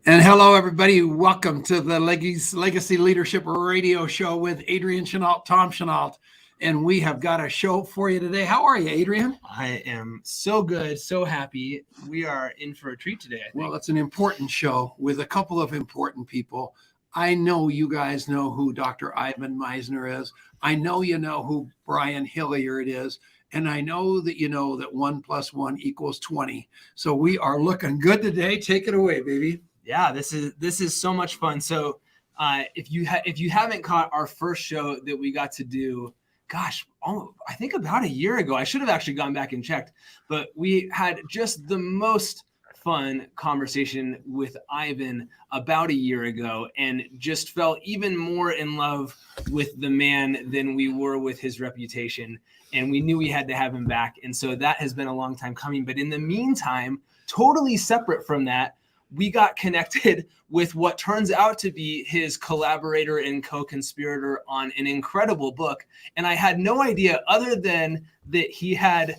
And hello, everybody. Welcome to the Legacy Leadership Radio Show with Adrian Chenault, Tom Chenault. And we have got a show for you today. How are you, Adrian? I am so good, so happy. We are in for a treat today, I think. Well, it's an important show with a couple of important people. I know you guys know who Dr. Ivan Misner is. I know you know who Brian Hilliard is. And I know that you know that 1 + 1 = 20. So we are looking good today. Take it away, baby. Yeah, this is so much fun. So if you haven't caught our first show that we got to do, gosh, I think about a year ago. I should have actually gone back and checked, but we had just the most fun conversation with Ivan about a year ago and just fell even more in love with the man than we were with his reputation. And we knew we had to have him back. And so that has been a long time coming. But in the meantime, totally separate from that, we got connected with what turns out to be his collaborator and co-conspirator on an incredible book. And I had no idea other than that he had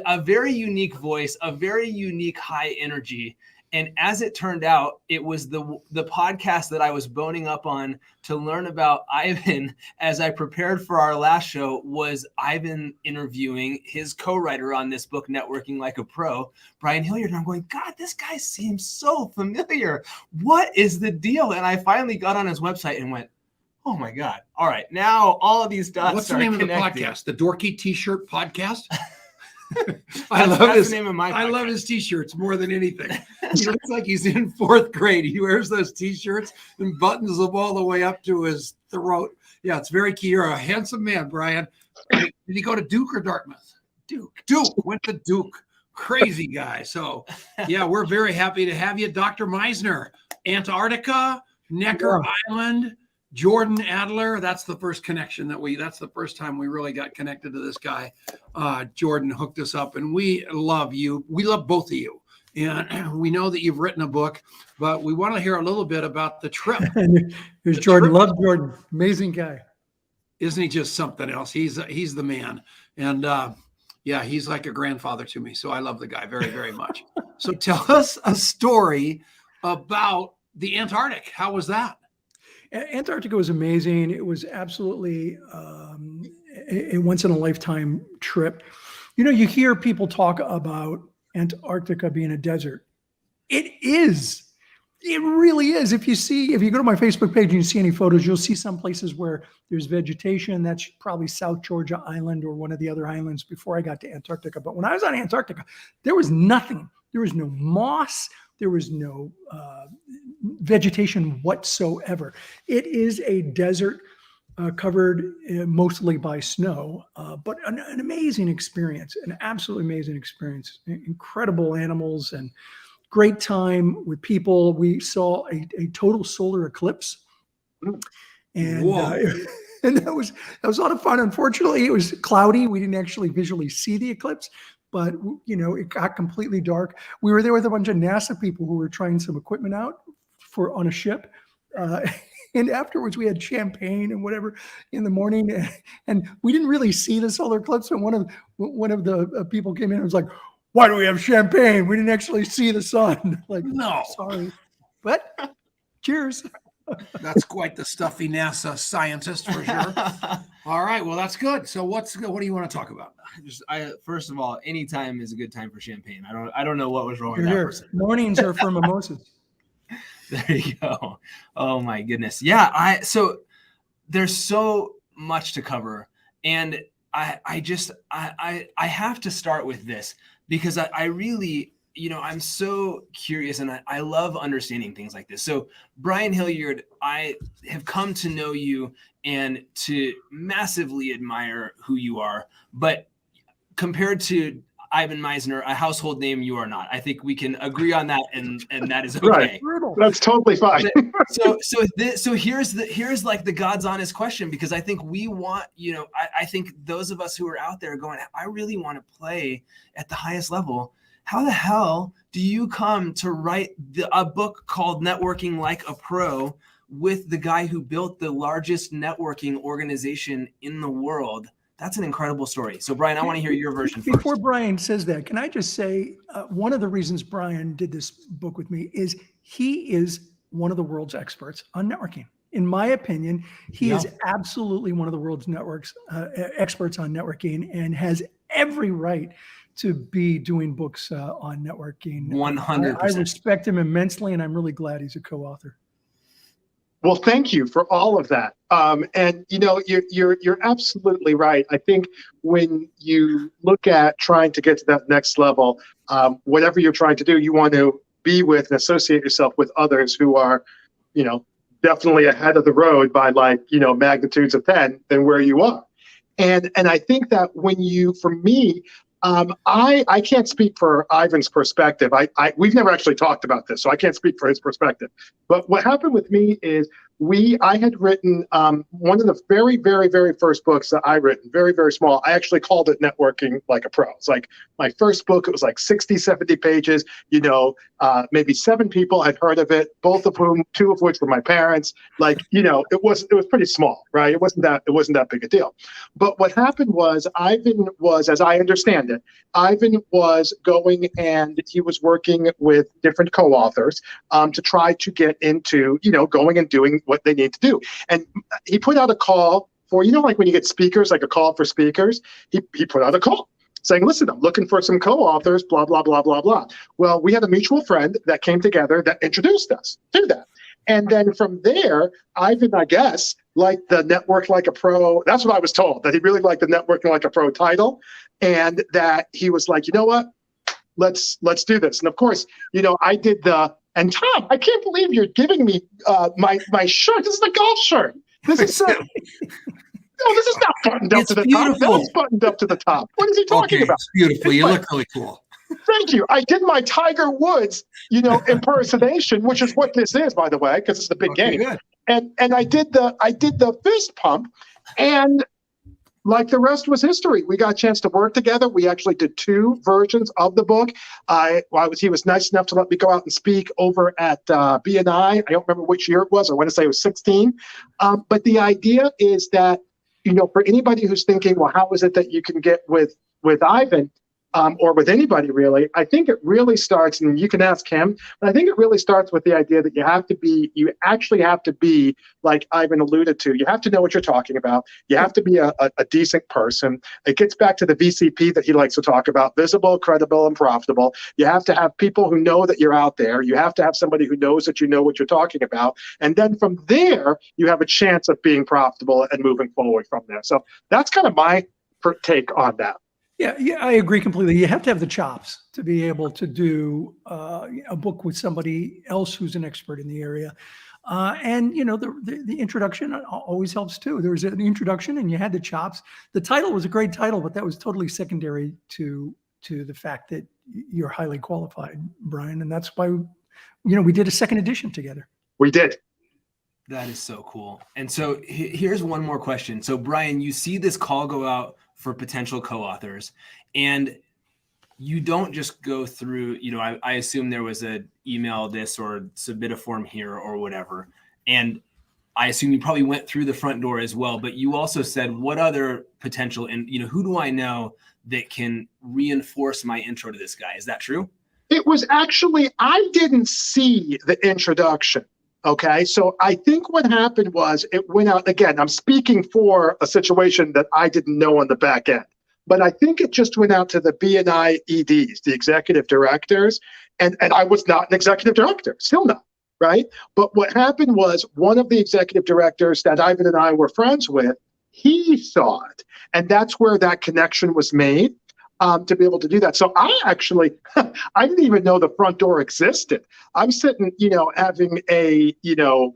a very unique voice, a very unique high energy. And as it turned out, it was the podcast that I was boning up on to learn about Ivan as I prepared for our last show was Ivan interviewing his co-writer on this book, Networking Like a Pro, Brian Hilliard. And I'm going, God, this guy seems so familiar. What is the deal? And I finally got on his website and went, oh my God. All right. Now all of these dots What's the are name connected. of the podcast? The Dorky T-shirt podcast? That's the name of my podcast. I love his T-shirts more than anything. He looks like he's in 4th grade. He wears those T-shirts and buttons them all the way up to his throat. Yeah, it's very key. You're a handsome man, Brian. Did he go to Duke or Dartmouth? Duke. Went to Duke. Crazy guy. So, yeah, we're very happy to have you, Dr. Misner. Antarctica, Necker Island, Jordan Adler. That's the first connection that's the first time we really got connected to this guy. Jordan hooked us up, and we love you. We love both of you. And we know that you've written a book, but we want to hear a little bit about the trip. Here's Jordan. Love Jordan. Amazing guy. Isn't he just something else? He's the man. And yeah, he's like a grandfather to me. So I love the guy very, very much. So tell us a story about the Antarctic. How was that? Antarctica was amazing. It was absolutely a once-in-a-lifetime trip. You know, you hear people talk about Antarctica being a desert. It is. It really is. If you go to my Facebook page and you see any photos, you'll see some places where there's vegetation. That's probably South Georgia Island or one of the other islands before I got to Antarctica. But when I was on Antarctica, there was nothing. There was no moss. There was no vegetation whatsoever. It is a desert covered mostly by snow, but an amazing experience, an absolutely amazing experience. Incredible animals and great time with people. We saw a total solar eclipse, and and that was a lot of fun. Unfortunately, it was cloudy. We didn't actually visually see the eclipse. But, you know, it got completely dark. We were there with a bunch of NASA people who were trying some equipment out on a ship. And afterwards, we had champagne and whatever in the morning. And we didn't really see the solar eclipse. And one of the people came in and was like, why do we have champagne? We didn't actually see the sun. Like, no, sorry. But cheers. That's quite the stuffy NASA scientist for sure. All right, well, that's good. So what do you want to talk about? First of all, any time is a good time for champagne. I don't know what was wrong with that person. Mornings are for mimosas. There you go. Oh my goodness. Yeah. So there's so much to cover, and I have to start with this because I really, you know, I'm so curious and I love understanding things like this. So Brian Hilliard, I have come to know you and to massively admire who you are, but compared to Ivan Misner, a household name you are not. I think we can agree on that, and that is okay. Right. That's totally fine. So here's like the God's honest question, because I think we want, you know, I think those of us who are out there going, I really want to play at the highest level. How the hell do you come to write a book called Networking Like a Pro with the guy who built the largest networking organization in the world That's an incredible story. So Brian, I want to hear your version first. Before Brian says that, can I just say one of the reasons Brian did this book with me is he is one of the world's experts on networking. In my opinion, he is absolutely one of the world's experts on networking and has every right to be doing books on networking. 100%. I respect him immensely, and I'm really glad he's a co-author. Well, thank you for all of that. And you're absolutely right. I think when you look at trying to get to that next level, whatever you're trying to do, you want to be with and associate yourself with others who are, definitely ahead of the road by magnitudes of 10 than where you are. And I think that for me, I can't speak for Ivan's perspective. We've never actually talked about this, so I can't speak for his perspective. But what happened with me is I had written one of the very, very, very first books that I written, very, very small. I actually called it Networking Like a Pro. It's like my first book. It was like 60, 70 pages. Maybe 7 people had heard of it, two of which were my parents. It was pretty small, right? It wasn't that big a deal. But what happened was Ivan was, as I understand it, Ivan was going and he was working with different co-authors to try to get into, going and doing what they need to do. And he put out a call for, like when you get speakers, like a call for speakers, he put out a call saying, listen, I'm looking for some co-authors, blah, blah, blah, blah, blah. Well, we had a mutual friend that came together that introduced us to that. And then from there, Ivan, I guess, liked the Network Like a Pro. That's what I was told, that he really liked the Networking Like a Pro title. And that he was like, you know what, let's do this. And of course, I did and Tom, I can't believe you're giving me my shirt. This is a golf shirt. This is no, this is not buttoned up to the top. That's buttoned up to the top. What is he talking about? It's beautiful. You look really cool. Thank you. I did my Tiger Woods, impersonation, which is what this is, by the way, because it's the big game. Good. And I did the fist pump, and like the rest was history. We got a chance to work together. We actually did 2 versions of the book. He was nice enough to let me go out and speak over at BNI. I don't remember which year it was. I want to say it was 16. But the idea is that, for anybody who's thinking, well, how is it that you can get with Ivan? Or with anybody really, I think it really starts, and you can ask him, but I think it really starts with the idea that you actually have to be, like Ivan alluded to, you have to know what you're talking about. You have to be a decent person. It gets back to the VCP that he likes to talk about, visible, credible, and profitable. You have to have people who know that you're out there. You have to have somebody who knows that you know what you're talking about. And then from there, you have a chance of being profitable and moving forward from there. So that's kind of my take on that. Yeah, I agree completely. You have to have the chops to be able to do a book with somebody else who's an expert in the area. And the introduction always helps too. There was an introduction and you had the chops. The title was a great title, but that was totally secondary to the fact that you're highly qualified, Brian. And that's why, we did a second edition together. We did. That is so cool. And so here's one more question. So Brian, you see this call go out for potential co-authors, and you don't just go through, I assume there was a email this or submit a form here or whatever. And I assume you probably went through the front door as well, but you also said, what other potential, and who do I know that can reinforce my intro to this guy? Is that true? It was actually, I didn't see the introduction. Okay, so I think what happened was it went out, again, I'm speaking for a situation that I didn't know on the back end, but I think it just went out to the BNI EDs, the executive directors, and I was not an executive director, still not, right? But what happened was one of the executive directors that Ivan and I were friends with, he saw it, and that's where that connection was made. To be able to do that. So I didn't even know the front door existed. I'm sitting, having a,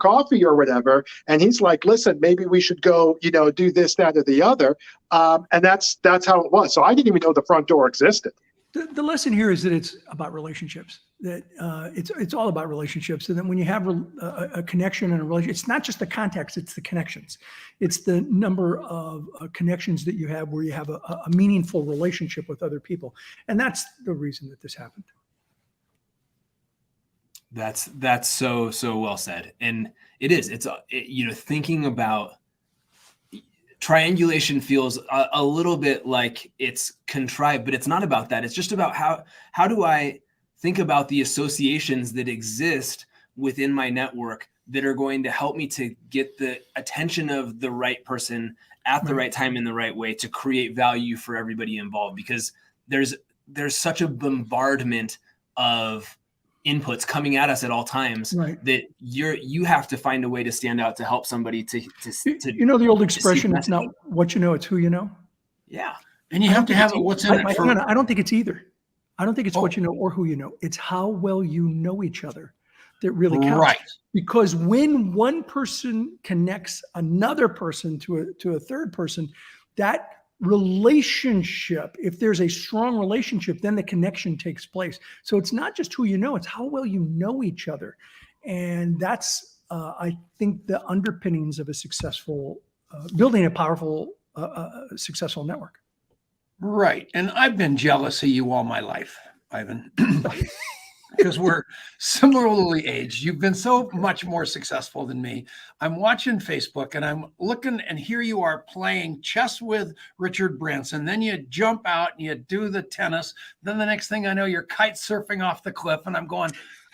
coffee or whatever. And he's like, listen, maybe we should go, do this, that, or the other. And that's how it was. So I didn't even know the front door existed. The lesson here is that it's about relationships, that it's all about relationships. And then when you have a connection and a relationship, it's not just the contacts, it's the connections. It's the number of connections that you have where you have a meaningful relationship with other people. And that's the reason that this happened. That's so well said. And it is, thinking about triangulation feels a little bit like it's contrived, but it's not about that. It's just about how do I think about the associations that exist within my network that are going to help me to get the attention of the right person at the right time in the right way to create value for everybody involved, because there's such a bombardment of inputs coming at us at all times that you have to find a way to stand out to help somebody to you know the old expression, it's not what you know, it's who you know. Yeah. And you have to have what's in it. I don't think it's either. I don't think it's what you know or who you know. It's how well you know each other that really counts. Right. Because when one person connects another person to a third person, that relationship, if there's a strong relationship, then the connection takes place. So it's not just who you know, it's how well you know each other. And that's, I think, the underpinnings of a successful, building a powerful, successful network. Right. And I've been jealous of you all my life, Ivan, because we're similarly aged. You've been so much more successful than me. I'm watching Facebook and I'm looking, and here you are playing chess with Richard Branson. Then you jump out and you do the tennis. Then the next thing I know, you're kite surfing off the cliff. And I'm going,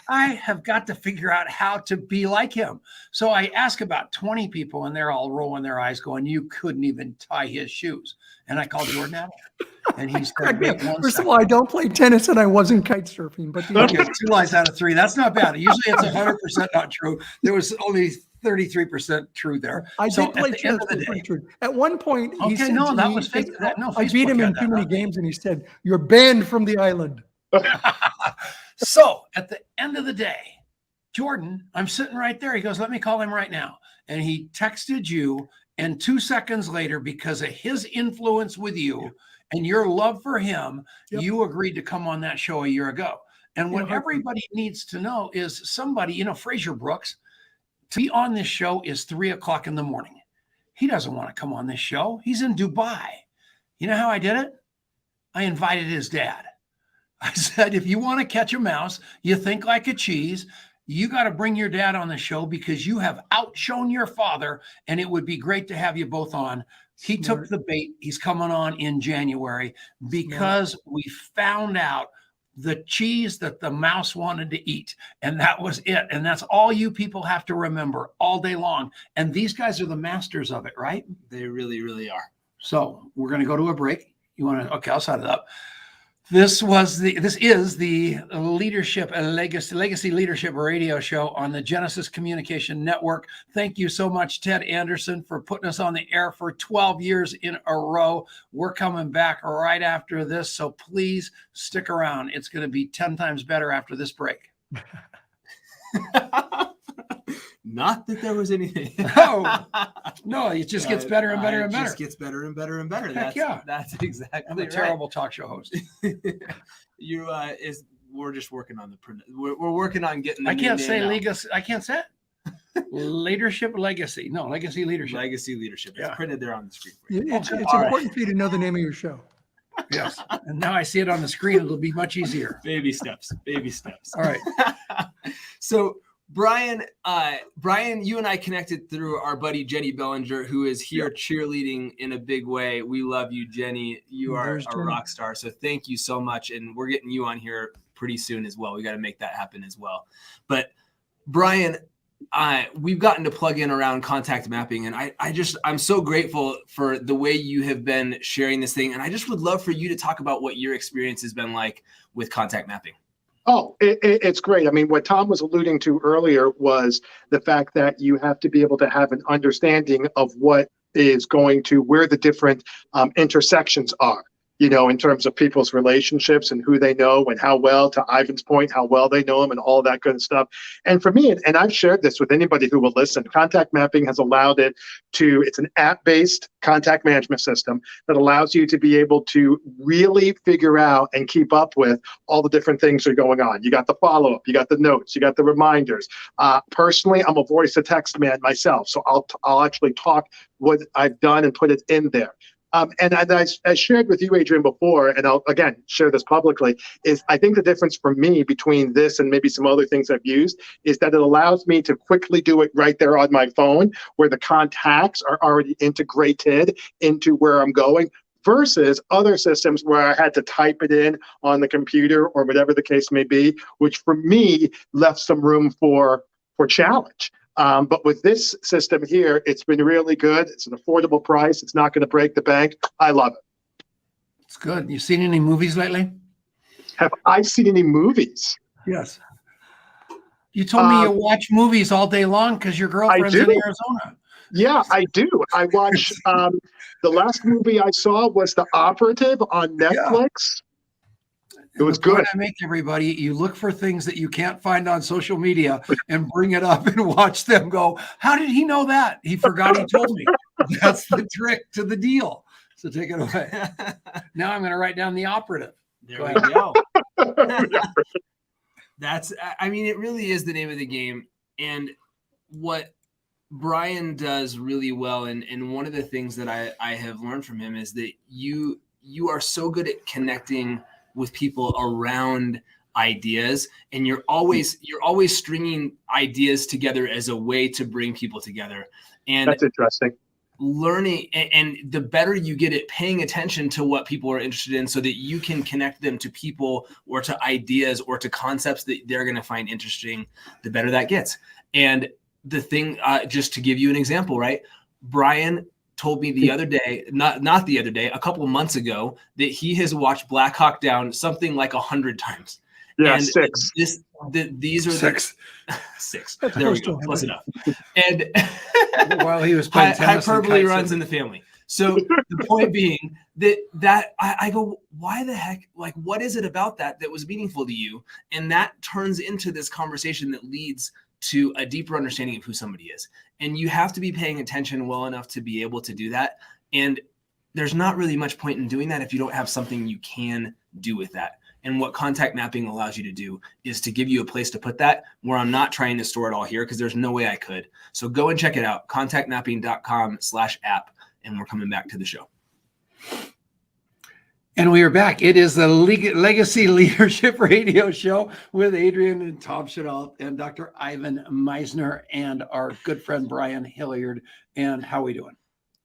I have got to figure out how to be like him. So I ask about 20 people and they're all rolling their eyes going, you couldn't even tie his shoes. And I called Jordan out. And he said, first of all, I don't play tennis and I wasn't kite surfing. But okay, 2 lies out of 3. That's not bad. Usually it's 100% not true. There was only 33% true there. I did play chess with Richard. At one point, he said no, that me, was fake. I beat him in too many games, and he said, "You're banned from the island." So at the end of the day, Jordan, I'm sitting right there. He goes, let me call him right now. And he texted you. And 2 seconds later, because of his influence with you and your love for him, you agreed to come on that show a year ago. And what everybody needs to know is somebody, Fraser Brooks, to be on this show is 3 o'clock in the morning. He doesn't want to come on this show. He's in Dubai. You know how I did it? I invited his dad. I said, if you want to catch a mouse, you think like a cheese, you got to bring your dad on the show because you have outshone your father, and it would be great to have you both on. He took the bait. He's coming on in January because we found out the cheese that the mouse wanted to eat, and that was it. And that's all you people have to remember all day long. And these guys are the masters of it, right? They really, really are. So we're going to go to a break. You want to? Okay, I'll set it up. This is the Leadership Legacy Leadership Radio Show on the Genesis Communication Network. Thank you so much, Ted Anderson, for putting us on the air for 12 years in a row. We're coming back right after this, so please stick around. It's going to be 10 times better after this break. Not that there was anything. No, it just gets better and better and better. It just gets better and better and better. That's exactly I'm a terrible talk show host. We're just working on we're working on getting the I can't say name legacy. I can't say it. Leadership Legacy. No, Legacy Leadership. Legacy Leadership. It's printed there on the screen for you. It's important for you to know the name of your show. Yes. And now I see it on the screen. It'll be much easier. Baby steps. Baby steps. All right. So Brian, you and I connected through our buddy Jenny Bellinger, who is here cheerleading in a big way. We love you, Jenny. You are a rock star. So thank you so much. And we're getting you on here pretty soon as well. We got to make that happen as well. But Brian, we've gotten to plug in around contact mapping. And I'm so grateful for the way you have been sharing this thing. And I just would love for you to talk about what your experience has been like with contact mapping. Oh, it's great. I mean, what Tom was alluding to earlier was the fact that you have to be able to have an understanding of where the different intersections are, in terms of people's relationships and who they know and how well, to Ivan's point, how well they know them and all that good stuff. And for me, and I've shared this with anybody who will listen, contact mapping has allowed it's an app-based contact management system that allows you to be able to really figure out and keep up with all the different things that are going on. You got the follow-up, you got the notes, you got the reminders. Personally, I'm a voice to text man myself, so I'll actually talk what I've done and put it in there. And I shared with you, Adrian, before, and I'll again share this publicly, is I think the difference for me between this and maybe some other things I've used is that it allows me to quickly do it right there on my phone, where the contacts are already integrated into where I'm going, versus other systems where I had to type it in on the computer or whatever the case may be, which for me left some room for challenge. But with this system here, it's been really good. It's an affordable price. It's not going to break the bank. I love it. It's good. You seen any movies lately? Have I seen any movies? Yes. You told me you watch movies all day long because your girlfriend's in Arizona. Yeah, I do. I watch. The last movie I saw was The Operative on Netflix. It was good. I make everybody, you look for things that you can't find on social media and bring it up and watch them go, how did he know that? He forgot he told me. That's the trick to the deal. So take it away. Now I'm going to write down The Operative. There we go. It really is the name of the game. And what Brian does really well, and one of the things that I have learned from him is that you are so good at connecting with people around ideas, and you're always stringing ideas together as a way to bring people together. And that's interesting. Learning, and the better you get at paying attention to what people are interested in so that you can connect them to people or to ideas or to concepts that they're going to find interesting, the better that gets. And the thing, just to give you an example, right? Brian told me the other day, not the other day, a couple of months ago, that he has watched Black Hawk Down something like 100 times. Yeah, and 6. These are 6. 6. There we go. Close enough. And while he was playing tennis, hyperbole runs in the family. So the point being that I go, why the heck? Like, what is it about that was meaningful to you? And that turns into this conversation that leads to a deeper understanding of who somebody is. And you have to be paying attention well enough to be able to do that. And there's not really much point in doing that if you don't have something you can do with that. And what contact mapping allows you to do is to give you a place to put that, where I'm not trying to store it all here because there's no way I could. So go and check it out, contactmapping.com/app. And we're coming back to the show. And we are back. It is the Legacy Leadership Radio Show with Adrian and Tom Chenault and Dr. Ivan Misner and our good friend Brian Hilliard. And how are we doing?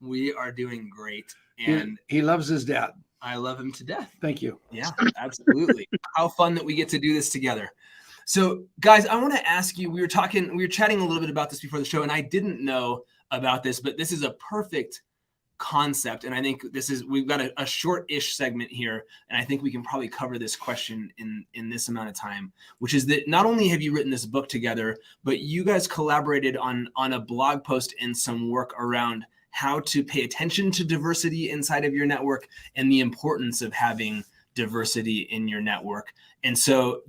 We are doing great. And he loves his dad. I love him to death. Thank you. Yeah, absolutely. How fun that we get to do this together. So, guys, I want to ask you, we were chatting a little bit about this before the show, and I didn't know about this, but this is a perfect concept. And I think we've got a short-ish segment here, and I think we can probably cover this question in this amount of time, which is that not only have you written this book together, but you guys collaborated on a blog post and some work around how to pay attention to diversity inside of your network and the importance of having diversity in your network. And so,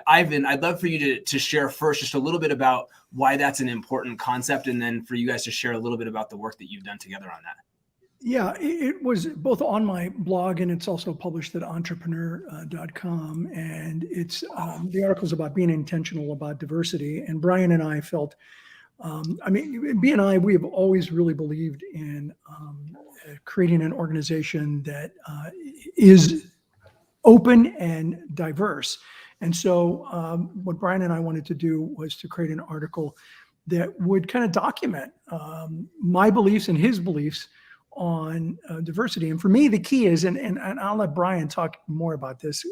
Ivan, I'd love for you to share first just a little bit about why that's an important concept, and then for you guys to share a little bit about the work that you've done together on that. Yeah, it was both on my blog and it's also published at entrepreneur.com. And it's the article's about being intentional about diversity. And Brian and I felt, BNI, we have always really believed in creating an organization that is open and diverse. And so what Brian and I wanted to do was to create an article that would kind of document my beliefs and his beliefs on diversity. And for me, the key is, and I'll let Brian talk more about this,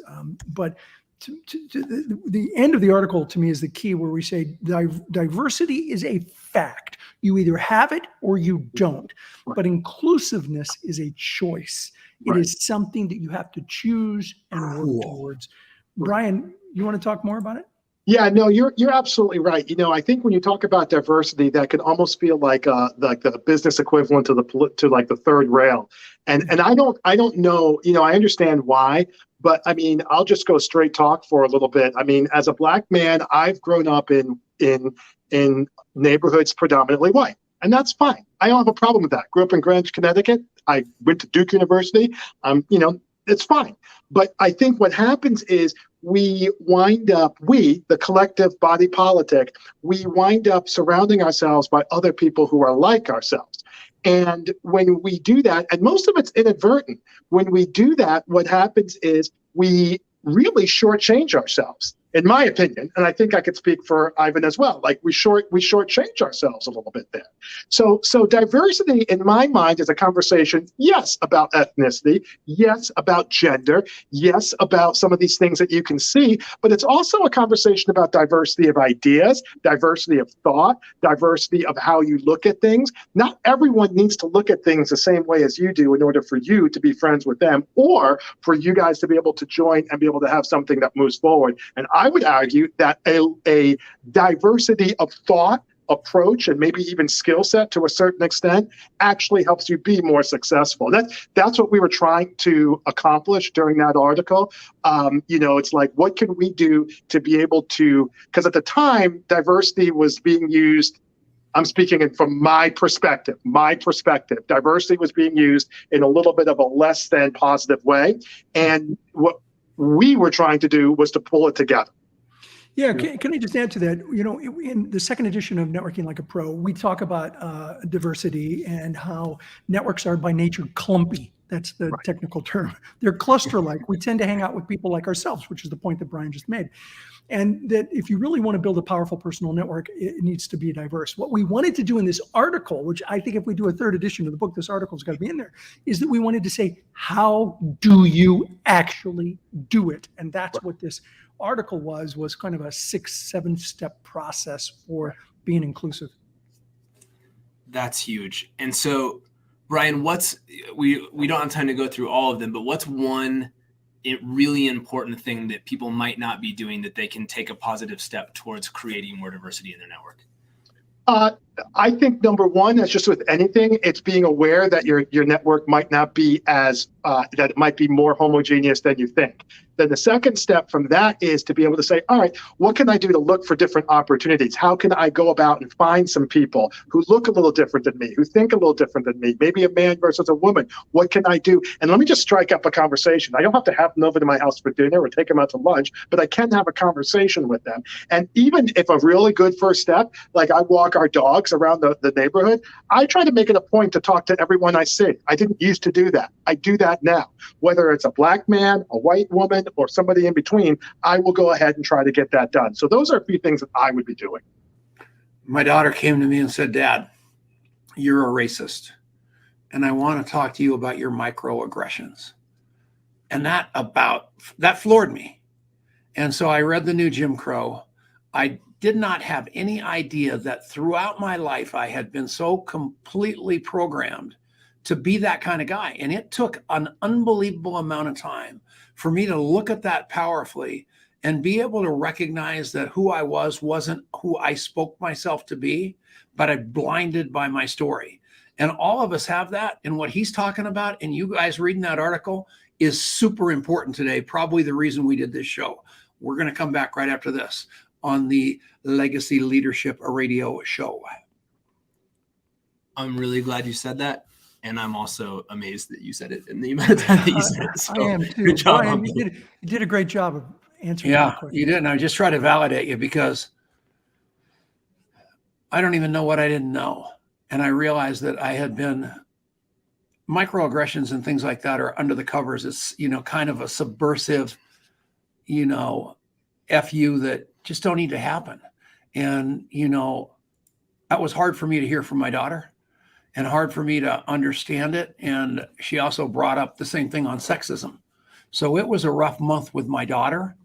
but the end of the article to me is the key, where we say diversity is a fact. You either have it or you don't. But inclusiveness is a choice. It is something that you have to choose and work towards. Brian, you want to talk more about it? Yeah, no, you're absolutely right. I think when you talk about diversity, that can almost feel like the business equivalent to the third rail. And I don't know, I understand why, but I mean, I'll just go straight talk for a little bit. I mean, as a Black man, I've grown up in neighborhoods predominantly white, and that's fine. I don't have a problem with that. Grew up in Greenwich, Connecticut. I went to Duke University. It's fine. But I think what happens is we wind up, the collective body politic, we wind up surrounding ourselves by other people who are like ourselves. And when we do that, and most of it's inadvertent, when we do that, what happens is we really shortchange ourselves, in my opinion. And I think I could speak for Ivan as well. Like we shortchange ourselves a little bit there. So diversity in my mind is a conversation, yes, about ethnicity, yes, about gender, yes, about some of these things that you can see, but it's also a conversation about diversity of ideas, diversity of thought, diversity of how you look at things. Not everyone needs to look at things the same way as you do in order for you to be friends with them, or for you guys to be able to join and be able to have something that moves forward. And I would argue that a diversity of thought, approach, and maybe even skill set to a certain extent actually helps you be more successful. That's what we were trying to accomplish during that article. It's like, what can we do to be able to, because at the time, diversity was being used, I'm speaking from my perspective, diversity was being used in a little bit of a less than positive way. And what we were trying to do was to pull it together. Yeah, can I just add to that? In the second edition of Networking Like a Pro, we talk about diversity and how networks are by nature clumpy. That's the technical term. They're cluster-like. We tend to hang out with people like ourselves, which is the point that Brian just made. And that if you really want to build a powerful personal network, it needs to be diverse. What we wanted to do in this article, which I think if we do a third edition of the book, this article's got to be in there, is that we wanted to say, how do you actually do it? And that's what this article was kind of a 6-7 step process for being inclusive. That's huge. And so, Brian, we don't have time to go through all of them, but what's one really important thing that people might not be doing that they can take a positive step towards creating more diversity in their network? I think number one, as just with anything, it's being aware that your network might not be as that it might be more homogeneous than you think. Then the second step from that is to be able to say, all right, what can I do to look for different opportunities? How can I go about and find some people who look a little different than me, who think a little different than me, maybe a man versus a woman? What can I do? And let me just strike up a conversation. I don't have to have them over to my house for dinner or take them out to lunch, but I can have a conversation with them. And even if a really good first step, like I walk our dogs around the neighborhood, I try to make it a point to talk to everyone I see. I didn't used to do that. I do that now. Whether it's a black man, a white woman, or somebody in between, I will go ahead and try to get that done. So those are a few things that I would be doing. My daughter came to me and said, Dad, you're a racist, and I want to talk to you about your microaggressions. And that floored me. And so I read the new Jim Crow. I did not have any idea that throughout my life I had been so completely programmed to be that kind of guy. And it took an unbelievable amount of time for me to look at that powerfully and be able to recognize that who I wasn't who I spoke myself to be, but I'm blinded by my story. And all of us have that. And what he's talking about, and you guys reading that article, is super important today. Probably the reason we did this show. We're going to come back right after this on the Legacy Leadership Radio Show. I'm really glad you said that. And I'm also amazed that you said it in the amount of time that you said it. So, I am too. Good job. Brian, you did a great job of answering Yeah, that question. you did. And I just try to validate you because I don't even know what I didn't know. And I realized that I had been microaggressions and things like that are under the covers. It's, kind of a subversive, FU that just don't need to happen. And, that was hard for me to hear from my daughter and hard for me to understand it. And she also brought up the same thing on sexism. So it was a rough month with my daughter,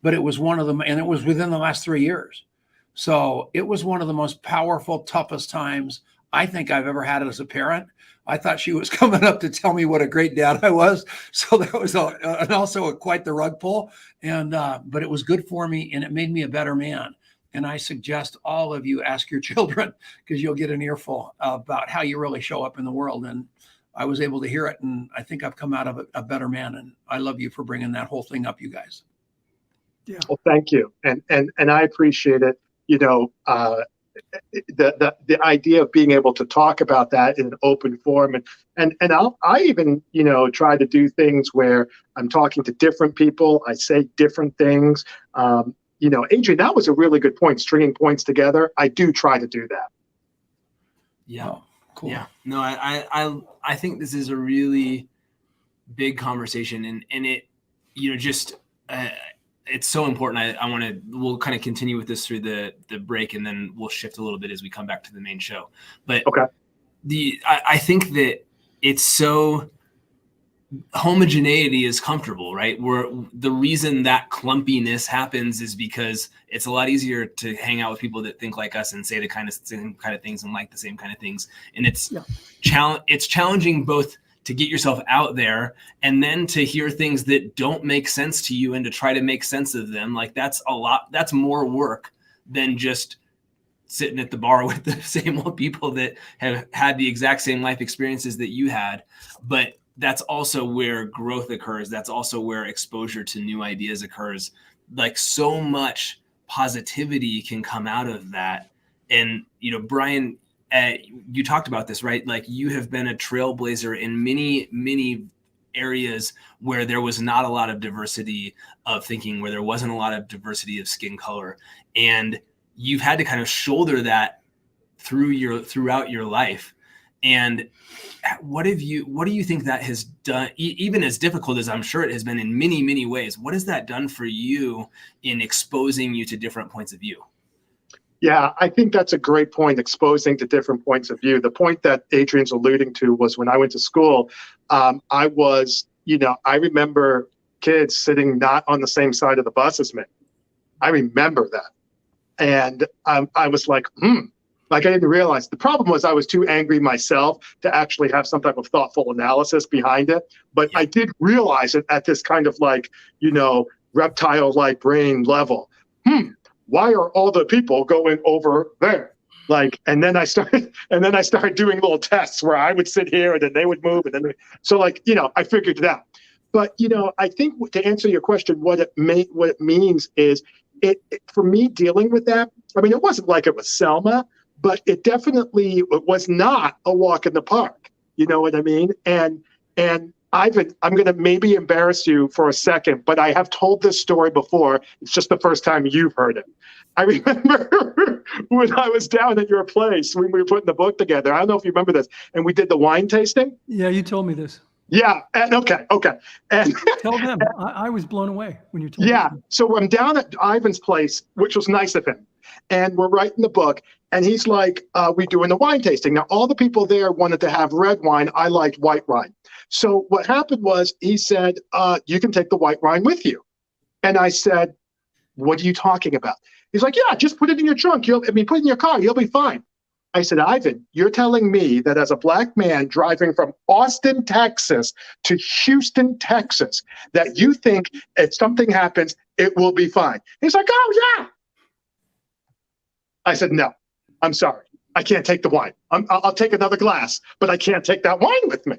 but it was one of them, and it was within the last 3 years. So it was one of the most powerful, toughest times I think I've ever had as a parent. I thought she was coming up to tell me what a great dad I was. So that was quite the rug pull. And but it was good for me, and it made me a better man. And I suggest all of you ask your children, because you'll get an earful about how you really show up in the world. And I was able to hear it, and I think I've come out of it a better man. And I love you for bringing that whole thing up, you guys. Yeah. Well, thank you, and I appreciate it. The idea of being able to talk about that in an open forum, and I even try to do things where I'm talking to different people. I say different things. Adrian, that was a really good point. Stringing points together. I do try to do that. Yeah. Cool. Yeah, no, I think this is a really big conversation, and it, just it's so important. We'll kind of continue with this through the break, and then we'll shift a little bit as we come back to the main show. But Okay. I think that it's so homogeneity is comfortable, right? Where the reason that clumpiness happens is because it's a lot easier to hang out with people that think like us and say the same kind of things and like the same kind of things. And it's it's challenging both to get yourself out there and then to hear things that don't make sense to you and to try to make sense of them. Like that's more work than just sitting at the bar with the same old people that have had the exact same life experiences that you had. But that's also where growth occurs. That's also where exposure to new ideas occurs. Like so much positivity can come out of that. And, Brian, you talked about this, right? Like you have been a trailblazer in many, many areas where there was not a lot of diversity of thinking, where there wasn't a lot of diversity of skin color. And you've had to kind of shoulder that throughout your life. And what do you think that has done, even as difficult as I'm sure it has been in many, many ways? What has that done for you in exposing you to different points of view? Yeah, I think that's a great point, exposing to different points of view. The point that Adrian's alluding to was when I went to school, I remember kids sitting not on the same side of the bus as me. I remember that. And I was like, Like I didn't realize. The problem was I was too angry myself to actually have some type of thoughtful analysis behind it. But I did realize it at this kind of reptile-like brain level. Why are all the people going over there? And then I started doing little tests where I would sit here and then they would move. And then, I figured it out. But, I think to answer your question, what it means is for me dealing with that. I mean, it wasn't like it was Selma, but it definitely was not a walk in the park. You know what I mean? And Ivan, I'm going to maybe embarrass you for a second, but I have told this story before. It's just the first time you've heard it. I remember when I was down at your place when we were putting the book together. I don't know if you remember this. And we did the wine tasting. Yeah, you told me this. Yeah. And okay. And tell them. I was blown away when you told me. Yeah. So I'm down at Ivan's place, which was nice of him. And we're writing the book. And he's like, we're doing the wine tasting. Now, all the people there wanted to have red wine. I liked white wine. So what happened was he said, you can take the white wine with you. And I said, what are you talking about? He's like, yeah, just put it in your trunk. Put it in your car. You'll be fine. I said, Ivan, you're telling me that as a black man driving from Austin, Texas to Houston, Texas, that you think if something happens, it will be fine. He's like, oh, yeah. I said, no, I'm sorry. I can't take the wine. I'll take another glass, but I can't take that wine with me.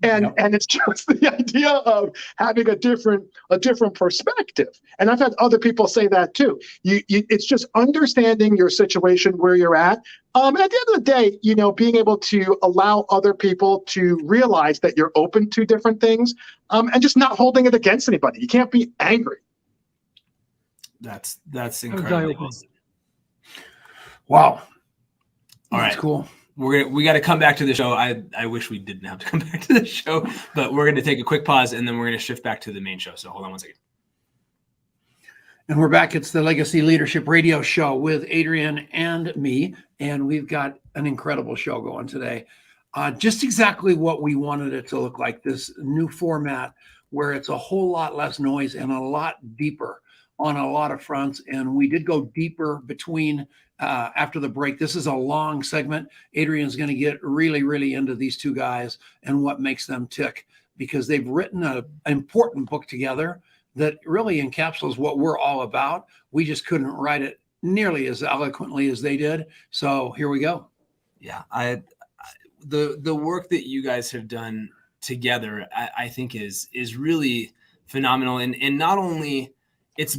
And it's just the idea of having a different perspective. And I've had other people say that too. It's just understanding your situation where you're at. At the end of the day, being able to allow other people to realize that you're open to different things, and just not holding it against anybody. You can't be angry. That's incredibly awesome. Wow. All right, cool. We got to come back to the show. I wish we didn't have to come back to the show, but we're going to take a quick pause and then we're going to shift back to the main show. So hold on one second. And we're back. It's the Legacy Leadership Radio Show with Adrian and me, and we've got an incredible show going today. Just exactly what we wanted it to look like. This new format where it's a whole lot less noise and a lot deeper on a lot of fronts. And we did go deeper between after the break. This is a long segment. Adrian's going to get really, really into these two guys and what makes them tick, because they've written an important book together that really encapsulates what we're all about. We just couldn't write it nearly as eloquently as they did. So here we go. Yeah, the work that you guys have done together, I think is really phenomenal. And not only it's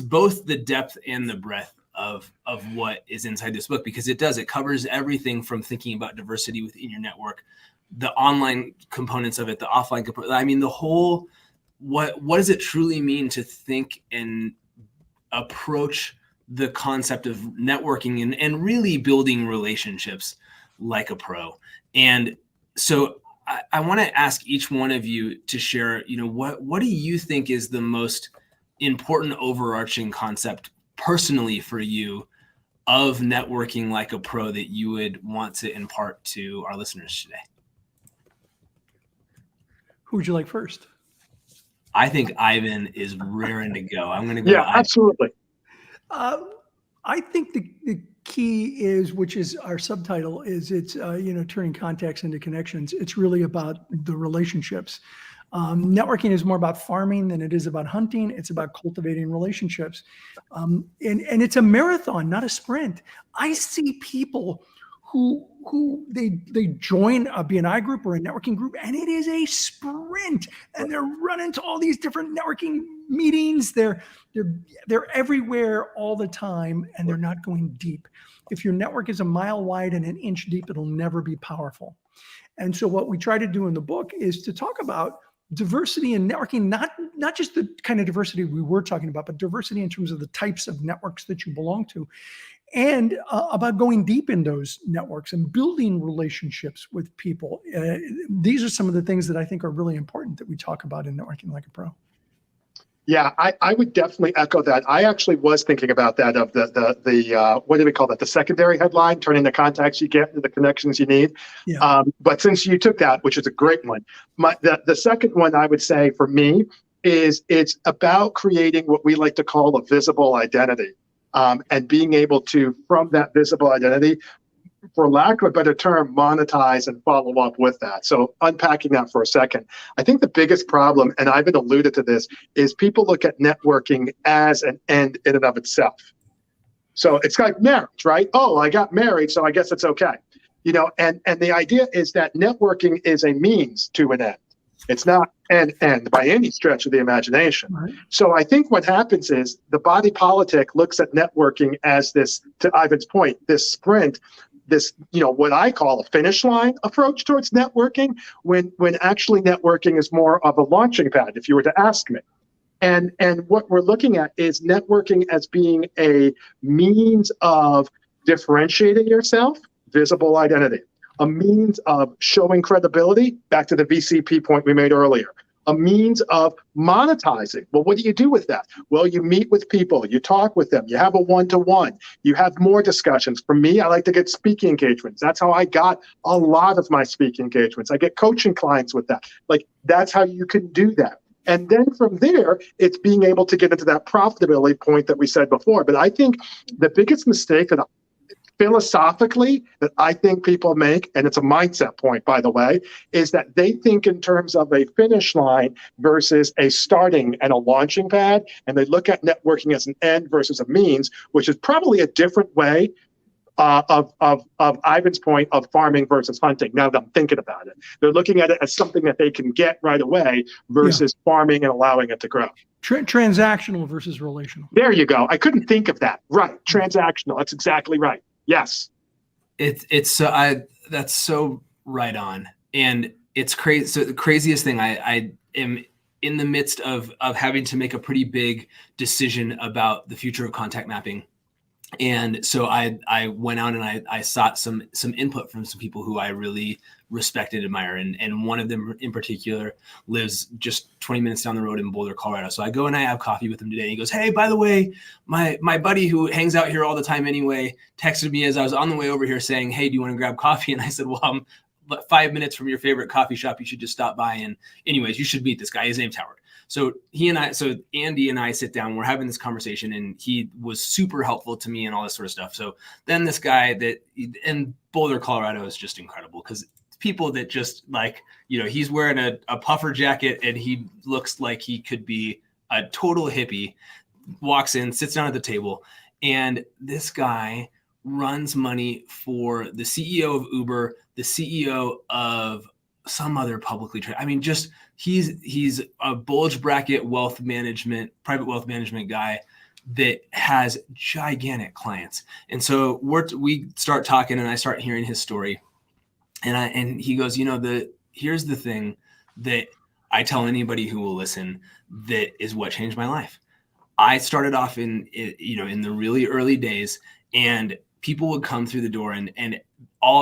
both the depth and the breadth of what is inside this book, because it covers everything from thinking about diversity within your network, the online components of it, the offline component. I mean, the whole, what does it truly mean to think and approach the concept of networking and really building relationships like a pro. And so I want to ask each one of you to share, what do you think is the most important overarching concept personally for you of networking like a pro that you would want to impart to our listeners today? Who would you like first? I think Ivan is raring to go. I'm going to go. Yeah, absolutely. I think the key is, which is our subtitle, is it's turning contacts into connections. It's really about the relationships. Networking is more about farming than it is about hunting. It's about cultivating relationships, and it's a marathon, not a sprint. I see people who they join a BNI group or a networking group, and it is a sprint, and they're running to all these different networking meetings. They're everywhere all the time, and they're not going deep. If your network is a mile wide and an inch deep, it'll never be powerful. And so what we try to do in the book is to talk about diversity in networking, not just the kind of diversity we were talking about, but diversity in terms of the types of networks that you belong to, and about going deep in those networks and building relationships with people. These are some of the things that I think are really important that we talk about in Networking Like a Pro. Yeah, I would definitely echo that. I actually was thinking about that, of the what do we call that? The secondary headline, turning the contacts you get into the connections you need. Yeah. But since you took that, which is a great one, the second one I would say for me is it's about creating what we like to call a visible identity, and being able to, from that visible identity, for lack of a better term, monetize and follow up with that. So unpacking that for a second, I think the biggest problem, and I've been alluded to this, is people look at networking as an end in and of itself. So it's like marriage, right? Oh, I got married, so I guess it's okay. And the idea is that networking is a means to an end. It's not an end by any stretch of the imagination. Right. So I think what happens is the body politic looks at networking as this, to Ivan's point, this sprint, this, what I call a finish line approach towards networking, when actually networking is more of a launching pad, if you were to ask me. And what we're looking at is networking as being a means of differentiating yourself, visible identity, a means of showing credibility, back to the VCP point we made earlier, a means of monetizing. Well, what do you do with that? Well, you meet with people, you talk with them, you have a one-to-one, you have more discussions. For me, I like to get speaking engagements. That's how I got a lot of my speaking engagements. I get coaching clients with that. Like, that's how you can do that. And then from there, it's being able to get into that profitability point that we said before. But I think the biggest mistake that philosophically that I think people make, and it's a mindset point, by the way, is that they think in terms of a finish line versus a starting and a launching pad, and they look at networking as an end versus a means, which is probably a different way of Ivan's point of farming versus hunting. Now that I'm thinking about it, they're looking at it as something that they can get right away versus farming and allowing it to grow. Transactional versus relational. There you go. I couldn't think of that. Right. Transactional. That's exactly right. Yes. That's so right on. And it's crazy. So the craziest thing, I am in the midst of having to make a pretty big decision about the future of contact mapping. And so I went out and I sought some input from some people who I really respect and admire. And one of them in particular lives just 20 minutes down the road in Boulder, Colorado. So I go and I have coffee with him today. And he goes, "Hey, by the way, my buddy who hangs out here all the time anyway, texted me as I was on the way over here saying, 'Hey, do you want to grab coffee?' And I said, 'Well, I'm 5 minutes from your favorite coffee shop. You should just stop by. And anyways, you should meet this guy. His name's Howard.'" So Andy and I sit down, we're having this conversation, and he was super helpful to me and all this sort of stuff. So then this guy in Boulder, Colorado is just incredible, because people that just like, he's wearing a puffer jacket and he looks like he could be a total hippie, walks in, sits down at the table. And this guy runs money for the CEO of Uber, the CEO of some other publicly traded. I mean, just he's a bulge bracket private wealth management guy that has gigantic clients. And so we start talking, and I start hearing his story, and he goes, here's the thing that I tell anybody who will listen, that is what changed my life. I started off in the really early days, and people would come through the door, and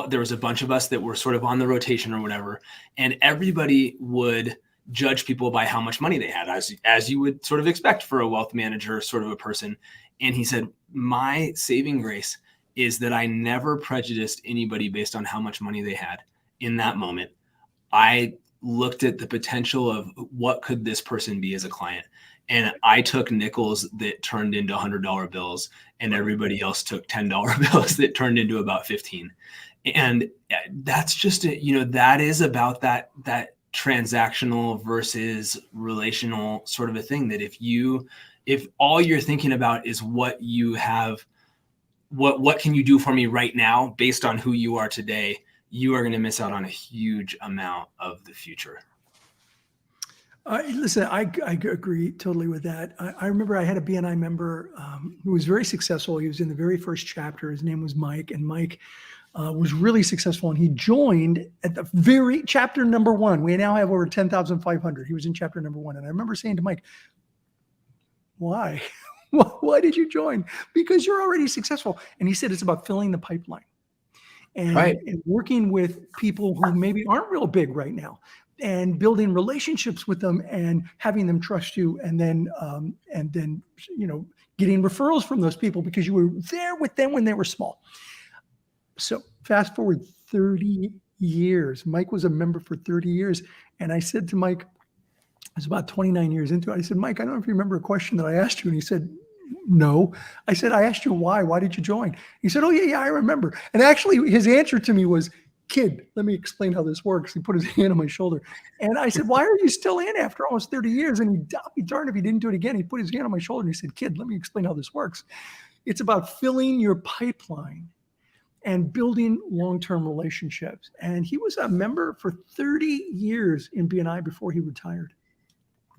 there was a bunch of us that were sort of on the rotation or whatever, and everybody would judge people by how much money they had, as you would sort of expect for a wealth manager sort of a person. And he said, my saving grace is that I never prejudiced anybody based on how much money they had in that moment. I looked at the potential of what could this person be as a client. And I took nickels that turned into $100 bills, and everybody else took $10 bills that turned into about 15. And that's just, that is about that transactional versus relational sort of a thing, that if all you're thinking about is what you have, what can you do for me right now based on who you are today, you are going to miss out on a huge amount of the future. Listen, I agree totally with that. I remember I had a BNI member who was very successful. He was in the very first chapter. His name was Mike, and Mike was really successful. And he joined at the very chapter number 1. We now have over 10,500. He was in chapter number 1. And I remember saying to Mike, why? Why did you join? Because you're already successful. And he said, it's about filling the pipeline and working with people who maybe aren't real big right now, and building relationships with them and having them trust you, and then getting referrals from those people because you were there with them when they were small. So fast forward 30 years. Mike was a member for 30 years. And I said to Mike, I was about 29 years into it. I said, Mike, I don't know if you remember a question that I asked you. And he said, no. I said, I asked you why. Why did you join? He said, oh, yeah, I remember. And actually, his answer to me was, kid, let me explain how this works. He put his hand on my shoulder. And I said, why are you still in after almost 30 years? And I'll be darned if he didn't do it again. He put his hand on my shoulder and he said, kid, let me explain how this works. It's about filling your pipeline and building long-term relationships. And he was a member for 30 years in BNI before he retired.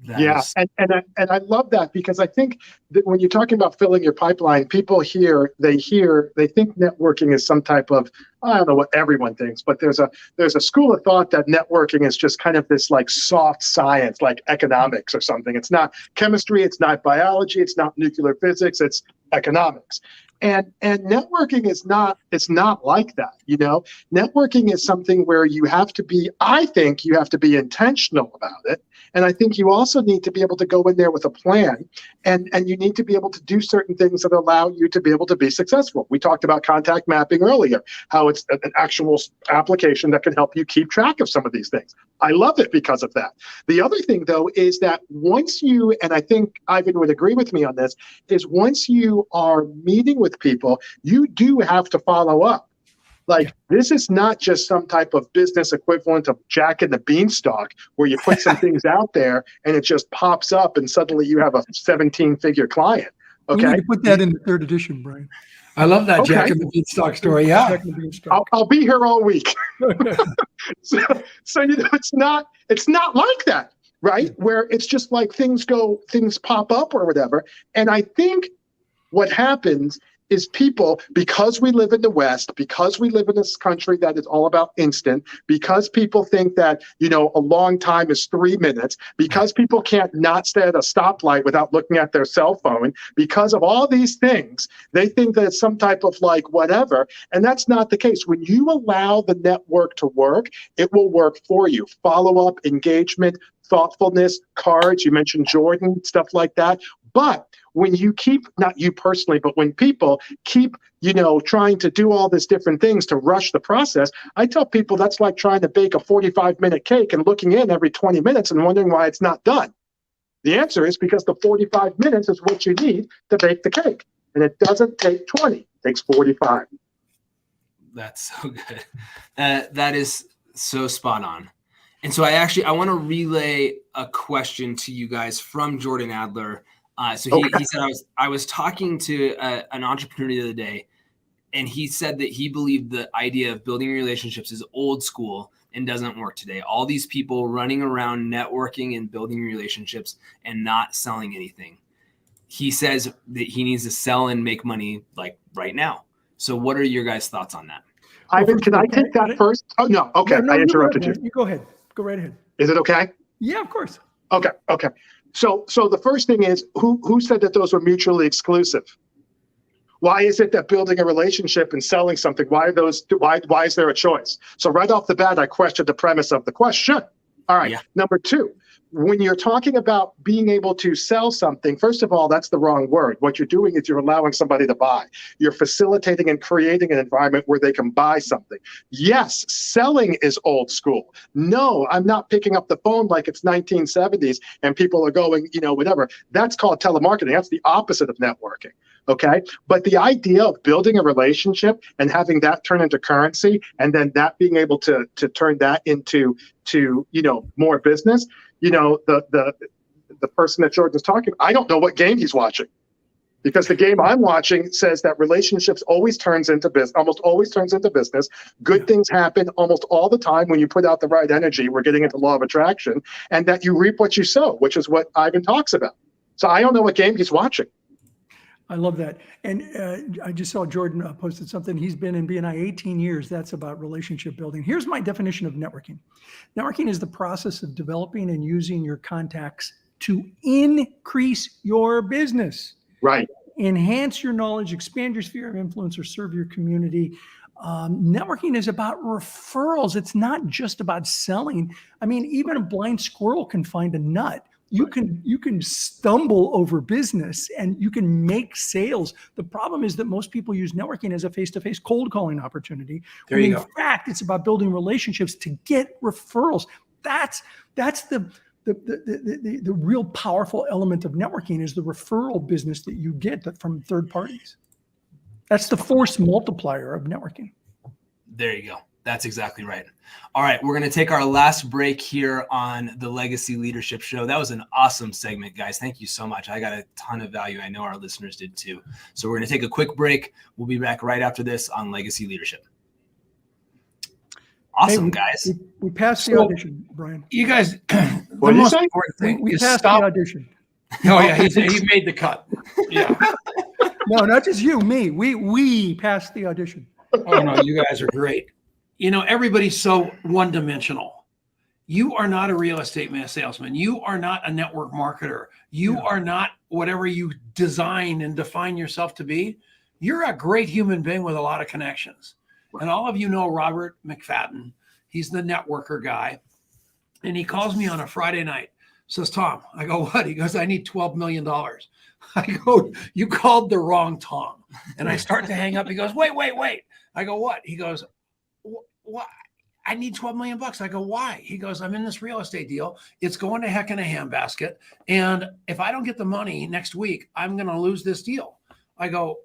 And I love that, because I think that when you're talking about filling your pipeline, people they think networking is some type of, I don't know what everyone thinks, but there's a school of thought that networking is just kind of this like soft science, like economics or something. It's not chemistry, it's not biology, it's not nuclear physics, it's economics. And networking is not, it's not like that, Networking is something where I think you have to be intentional about it. And I think you also need to be able to go in there with a plan, and you need to be able to do certain things that allow you to be able to be successful. We talked about contact mapping earlier, how it's an actual application that can help you keep track of some of these things. I love it because of that. The other thing, though, is that once you, and I think Ivan would agree with me on this, is once you are meeting with people, you do have to follow up. This is not just some type of business equivalent of Jack and the Beanstalk, where you put some things out there and it just pops up and suddenly you have a 17-figure client. Okay. We need to put that in the 3rd edition, Brian. I love that Jack and the Beanstalk story. Yeah. Jack and the Beanstalk. I'll be here all week. so it's not like that, right? Where it's just like things pop up or whatever. And I think what happens is people, because we live in the West, because we live in this country that is all about instant, because people think that, a long time is 3 minutes, because people can't not stay at a stoplight without looking at their cell phone, because of all these things, they think that it's some type of whatever. And that's not the case. When you allow the network to work, it will work for you. Follow-up, engagement, thoughtfulness, cards, you mentioned Jordan, stuff like that. But when you keep, not you personally, but when people keep, trying to do all these different things to rush the process, I tell people that's like trying to bake a 45-minute cake and looking in every 20 minutes and wondering why it's not done. The answer is because the 45 minutes is what you need to bake the cake. And it doesn't take 20, it takes 45. That's so good. That is so spot on. And so I want to relay a question to you guys from Jordan Adler. He said, I was talking to an entrepreneur the other day, and he said that he believed the idea of building relationships is old school and doesn't work today. All these people running around networking and building relationships and not selling anything. He says that he needs to sell and make money right now. So what are your guys' thoughts on that? Ivan, can I take that first? Oh, no. Okay. I interrupted you. You go ahead. Go right ahead. Is it okay? Yeah, of course. Okay. So the first thing is, who said that those were mutually exclusive? Why is it that building a relationship and selling something, why is there a choice? So right off the bat, I questioned the premise of the question. All right, Number two, when you're talking about being able to sell something, first of all, that's the wrong word. What you're doing is you're allowing somebody to buy. You're facilitating and creating an environment where they can buy something. Yes, selling is old school. No, I'm not picking up the phone like it's 1970s and people are going, whatever. That's called telemarketing. That's the opposite of networking. Okay. But the idea of building a relationship and having that turn into currency, and then that being able to turn that into more business, the person that Jordan's talking, I don't know what game he's watching, because the game I'm watching says that relationships almost always turns into business. Good things happen almost all the time when you put out the right energy. We're getting into law of attraction, and that you reap what you sow, which is what Ivan talks about. So I don't know what game he's watching. I love that. And I just saw Jordan posted something. He's been in BNI 18 years. That's about relationship building. Here's my definition of networking. Networking is the process of developing and using your contacts to increase your business. Right. Enhance your knowledge, expand your sphere of influence, or serve your community. Networking is about referrals. It's not just about selling. I mean, even a blind squirrel can find a nut. You can stumble over business and you can make sales. The problem is that most people use networking as a face-to-face cold calling opportunity. There you in go. fact, it's about building relationships to get referrals. That's the real powerful element of networking, is the referral business that you get from third parties. That's the force multiplier of networking. There you go. That's exactly right. All right, we're going to take our last break here on the Legacy Leadership Show. That was an awesome segment, guys. Thank you so much. I got a ton of value. I know our listeners did too. So we're going to take a quick break. We'll be back right after this on Legacy Leadership. Awesome, guys. We passed the audition, Brian. You guys, What did you say? important thing We is passed stop. the audition. Oh yeah, he made the cut. Yeah. No, not just you, me. We passed the audition. Oh no, you guys are great. Everybody's so one-dimensional. You are not a real estate salesman. You are not a network marketer. You are not whatever you design and define yourself to be. You're a great human being with a lot of connections. And all of you know Robert McFadden. He's the networker guy. And he calls me on a Friday night, says, Tom, I go, what? He goes, I need $12 million. I go, you called the wrong Tom. And I start to hang up. He goes, wait. I go, what? He goes, what? I need $12 million. I go, why? He goes, I'm in this real estate deal. It's going to heck in a handbasket. And if I don't get the money next week, I'm going to lose this deal. I go,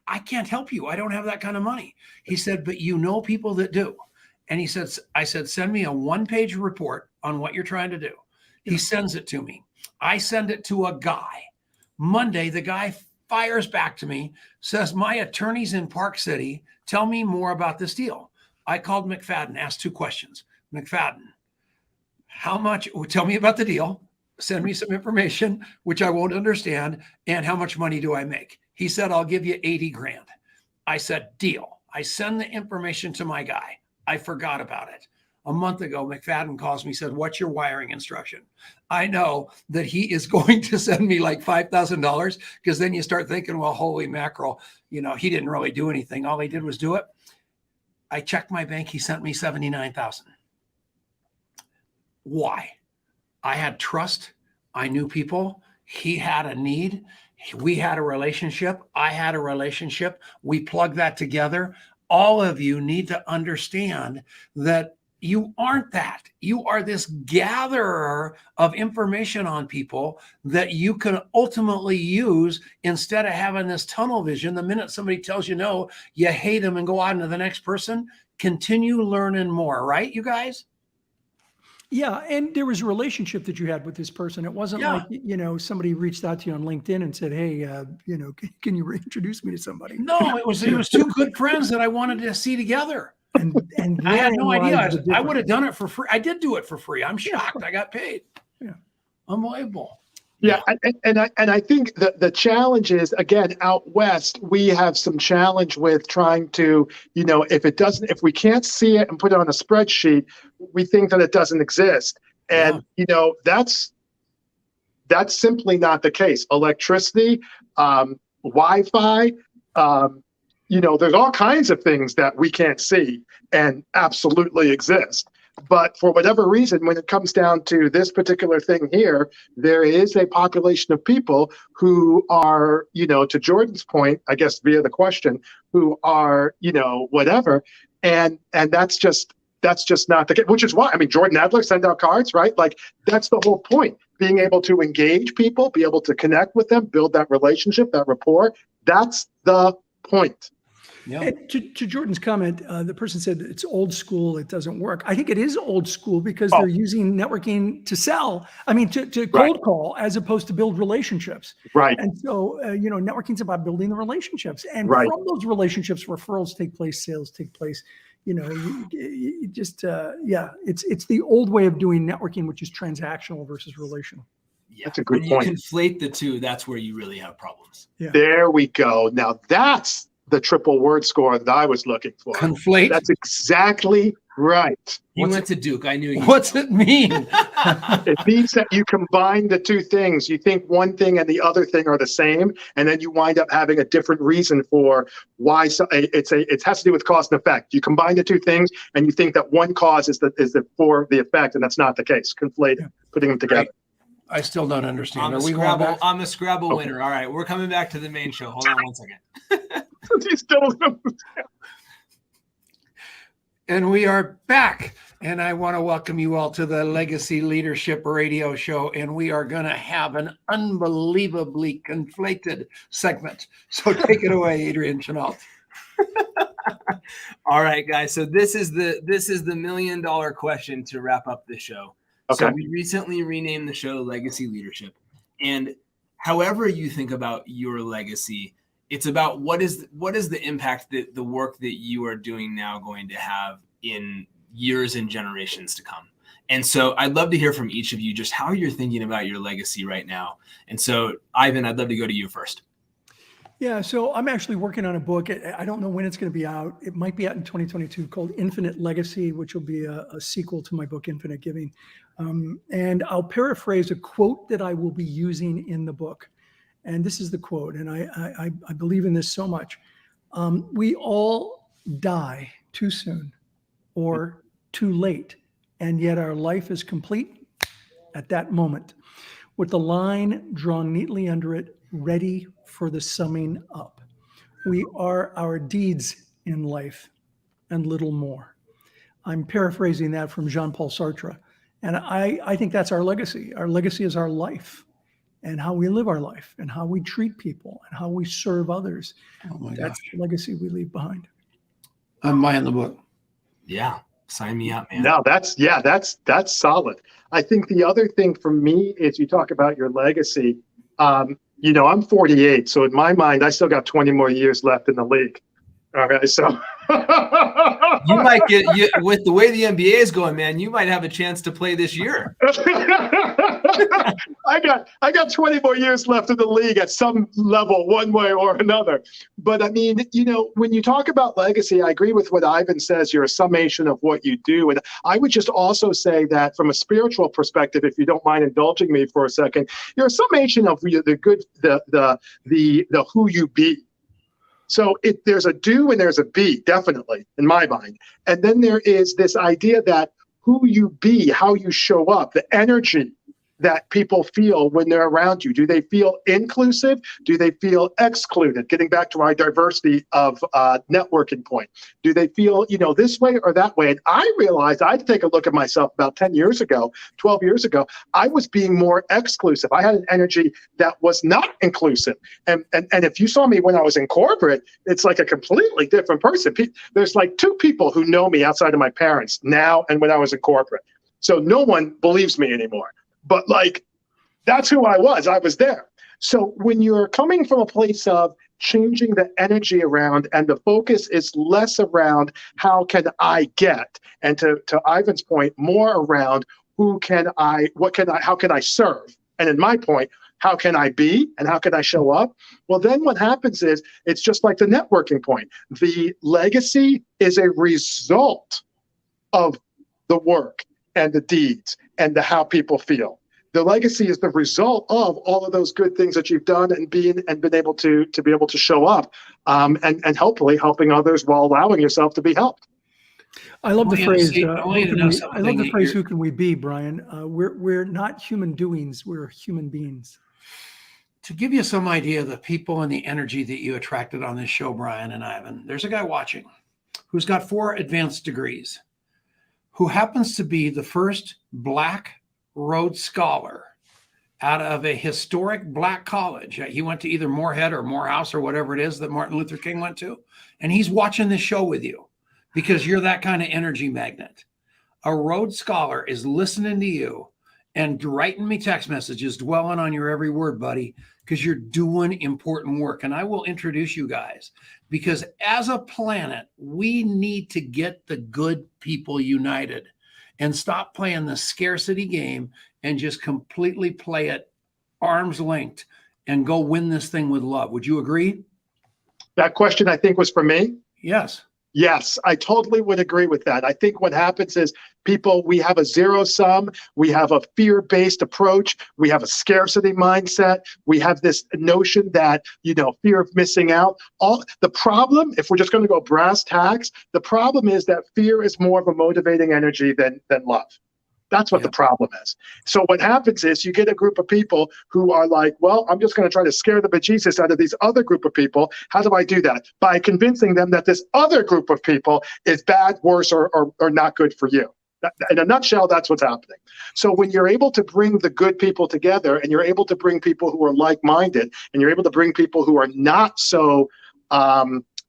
I can't help you. I don't have that kind of money. He said, but you know people that do. And I said, send me a one-page report on what you're trying to do. He sends it to me. I send it to a guy. Monday, the guy fires back to me, says, my attorney's in Park City. Tell me more about this deal. I called McFadden, asked two questions. McFadden, how much? Tell me about the deal. Send me some information, which I won't understand. And how much money do I make? He said, I'll give you 80 grand. I said, deal. I send the information to my guy. I forgot about it. A month ago, McFadden calls me, said, what's your wiring instruction? I know that he is going to send me like $5,000, because then you start thinking, well, holy mackerel, he didn't really do anything. All he did was do it. I checked my bank. He sent me $79,000. Why? I had trust. I knew people. He had a need. We had a relationship. I had a relationship. We plugged that together. All of you need to understand that you aren't that. You are this gatherer of information on people that you can ultimately use instead of having this tunnel vision. The minute somebody tells you no, you hate them and go on to the next person. Continue learning more, right, you guys? Yeah, and there was a relationship that you had with this person. It wasn't like, somebody reached out to you on LinkedIn and said, hey, can you introduce me to somebody? No, it was two good friends that I wanted to see together. And I had no idea. I would have done it for free. I did do it for free. I'm shocked. I got paid. Yeah. Unbelievable. Yeah, and I think the challenge is, again, out west, we have some challenge with trying to, if we can't see it and put it on a spreadsheet, we think that it doesn't exist. And, that's simply not the case. Electricity, Wi-Fi, There's all kinds of things that we can't see and absolutely exist. But for whatever reason, when it comes down to this particular thing here, there is a population of people who are, to Jordan's point, I guess via the question, who are, whatever. And that's just not the case, which is why, Jordan Adler send out cards, right? Like, that's the whole point. Being able to engage people, be able to connect with them, build that relationship, that rapport. That's the point. Yeah. And to Jordan's comment, the person said it's old school, it doesn't work. I think it is old school because they're using networking to sell. To cold call as opposed to build relationships. Right. And so, networking is about building the relationships. And from those relationships, referrals take place, sales take place. It's the old way of doing networking, which is transactional versus relational. Yeah. That's a good point. point. You conflate the two, that's where you really have problems. Yeah. There we go. Now that's the triple word score that I was looking for. Conflate. That's exactly right. You went to Duke. I knew you. What's it mean? It means that you combine the two things. You think one thing and the other thing are the same, and then you wind up having a different reason for why. It has to do with cause and effect. You combine the two things, and you think that one cause is for the effect, and that's not the case. Conflating, putting them together. I still don't understand. I'm a Scrabble winner. All right, we're coming back to the main show. Hold on one second. He still doesn't understand. And we are back. And I want to welcome you all to the Legacy Leadership Radio Show. And we are going to have an unbelievably conflated segment. So take it away, Adrian Chenault. All right, guys. So this is the $1 million question to wrap up the show. Okay. So we recently renamed the show Legacy Leadership. And however you think about your legacy, it's about what is the impact that the work that you are doing now going to have in years and generations to come. And so I'd love to hear from each of you just how you're thinking about your legacy right now. And so, Ivan, I'd love to go to you first. Yeah, so I'm actually working on a book. I don't know when it's going to be out. It might be out in 2022 called Infinite Legacy, which will be a sequel to my book, Infinite Giving. And I'll paraphrase a quote that I will be using in the book. And this is the quote, and I believe in this so much. We all die too soon or too late, and yet our life is complete at that moment, with the line drawn neatly under it, ready for the summing up. We are our deeds in life and little more. I'm paraphrasing that from Jean-Paul Sartre, and I think that's our legacy. Our legacy is our life. And how we live our life and how we treat people and how we serve others. Oh my That's the legacy we leave behind. I'm buying the book. Yeah. Sign me up, man. No, that's solid. I think the other thing for me is you talk about your legacy. I'm 48. So in my mind, I still got 20 more years left in the league. All right. So you might with the way the NBA is going, man, you might have a chance to play this year. I got 20 more years left in the league at some level, one way or another. But when you talk about legacy, I agree with what Ivan says. You're a summation of what you do. And I would just also say that from a spiritual perspective, if you don't mind indulging me for a second, you're a summation of the good, the who you be. So there's a do and there's a be, definitely, in my mind. And then there is this idea that who you be, how you show up, the energy that people feel when they're around you. Do they feel inclusive? Do they feel excluded? Getting back to our diversity of networking point. Do they feel, this way or that way? And I realized I'd take a look at myself about 10 years ago, 12 years ago. I was being more exclusive. I had an energy that was not inclusive. And if you saw me when I was in corporate, it's like a completely different person. There's like two people who know me outside of my parents now and when I was in corporate. So no one believes me anymore. But that's who I was. I was there. So when you're coming from a place of changing the energy around and the focus is less around how can I get, and to Ivan's point, more around how can I serve? And in my point, how can I be and how can I show up? Well, then what happens is it's just like the networking point. The legacy is a result of the work and the deeds and the how people feel. The legacy is the result of all of those good things that you've done and been able to be able to show up, and hopefully helping others while allowing yourself to be helped. I love the phrase. I love the phrase. Who can we be, Brian? We're not human doings. We're human beings. To give you some idea of the people and the energy that you attracted on this show, Brian and Ivan, there's a guy watching who's got 4 advanced degrees, who happens to be the first Black Rhodes Scholar out of a historic Black college. He went to either Moorhead or Morehouse or whatever it is that Martin Luther King went to. And he's watching this show with you because you're that kind of energy magnet. A Rhodes Scholar is listening to you and writing me text messages, dwelling on your every word, buddy, because you're doing important work. And I will introduce you guys, because as a planet, we need to get the good people united and stop playing the scarcity game and just completely play it arm's length and go win this thing with love. Would you agree? That question, I think, was for me. Yes. Yes, I totally would agree with that. I think what happens is we have a zero sum, we have a fear-based approach, we have a scarcity mindset, we have this notion that, fear of missing out. The problem, if we're just going to go brass tacks, the problem is that fear is more of a motivating energy than love. That's what the problem is. So what happens is you get a group of people who are like, well, I'm just going to try to scare the bejesus out of these other group of people. How do I do that? By convincing them that this other group of people is bad, worse, or not good for you. In a nutshell, that's what's happening. So when you're able to bring the good people together, and you're able to bring people who are like-minded, and you're able to bring people who are not so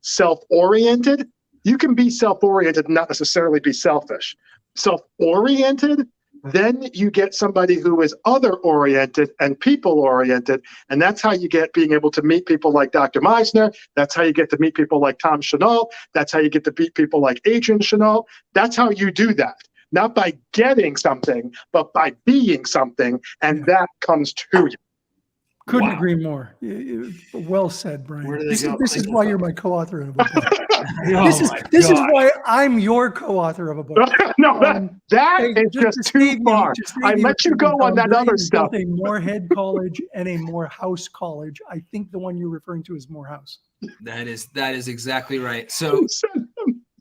self-oriented, you can be self-oriented and not necessarily be selfish. Self-oriented, then you get somebody who is other-oriented and people-oriented, and that's how you get being able to meet people like Dr. Misner. That's how you get to meet people like Tom Chenault. That's how you get to meet people like Adrian Chenault. That's how you do that. Not by getting something, but by being something, and that comes to you. Couldn't agree more. Well said, Brian. This is why you're my co-author of a book. This is why I'm your co-author of a book. No, that is just too far. I let you go on that other stuff. A Moorhead College and a Morehouse College. I think the one you're referring to is Morehouse. That is exactly right. So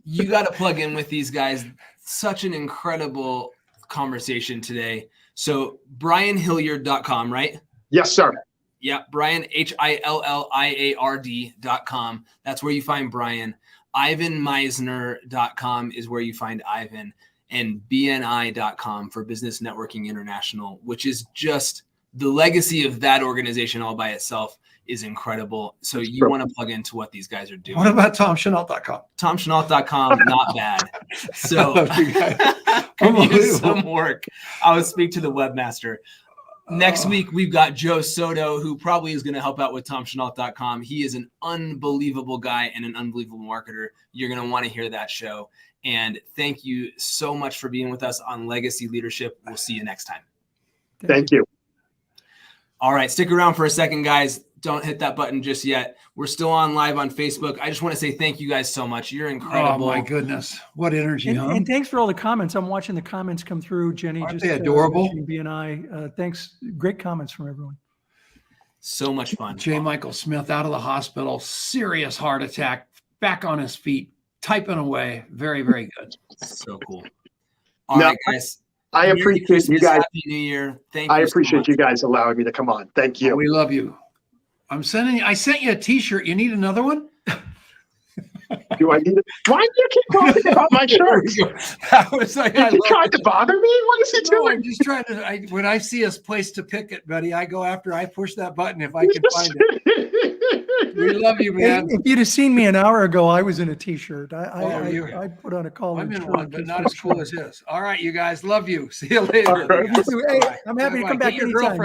you got to plug in with these guys. Such an incredible conversation today. So BrianHilliard.com, right? Yes, sir. Yeah, Brian, HILLIARD.com. That's where you find Brian. IvanMeisner.com is where you find Ivan. And BNI.com for Business Networking International, which is just the legacy of that organization all by itself is incredible. So you want to plug into what these guys are doing. What about TomChenault.com? TomChenault.com, not bad. So could use some work. I would speak to the webmaster. Next week, we've got Joe Soto, who probably is going to help out with TomChenault.com. He is an unbelievable guy and an unbelievable marketer. You're going to want to hear that show. And thank you so much for being with us on Legacy Leadership. We'll see you next time. Thank you. All right, stick around for a second, guys. Don't hit that button just yet. We're still on live on Facebook. I just want to say thank you guys so much. You're incredible. Oh, my goodness. What energy, huh? And thanks for all the comments. I'm watching the comments come through. Jenny, aren't they adorable? BNI. Thanks. Great comments from everyone. So much fun. J. Michael Smith out of the hospital, serious heart attack, back on his feet, typing away. Very, very good. So cool. All right, guys. I appreciate you guys. Happy New Year. Thank you. I appreciate you guys allowing me to come on. Thank you. We love you. I sent you a t-shirt. You need another one? Do I need it? Why do you keep talking about my shirts? Did you try to bother me? What is he doing? I'm just trying to, when I see a place to pick it, buddy, I go after, I push that button if I can find it. We love you, man. If you'd have seen me an hour ago, I was in a t-shirt. I put on a collar. I'm in one, but not as cool as his. All right, you guys. Love you. See you later. Hey, I'm happy to come back anytime.